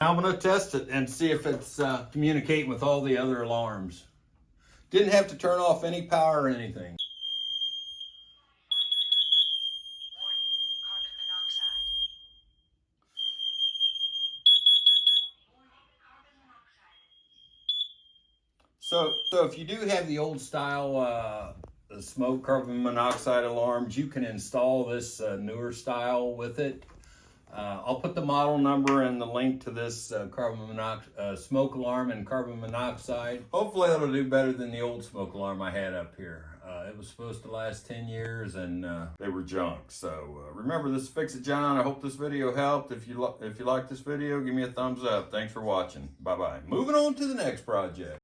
Now I'm going to test it and see if it's communicating with all the other alarms. Didn't have to turn off any power or anything. Warning, carbon monoxide. So if you do have the old style smoke carbon monoxide alarms, you can install this newer style with it. I'll put the model number and the link to this smoke alarm and carbon monoxide. Hopefully it'll do better than the old smoke alarm I had up here. It was supposed to last 10 years and they were junk. So remember, this is Fix It John. I hope this video helped. If you like this video, give me a thumbs up. Thanks for watching. Bye-bye. Moving on to the next project.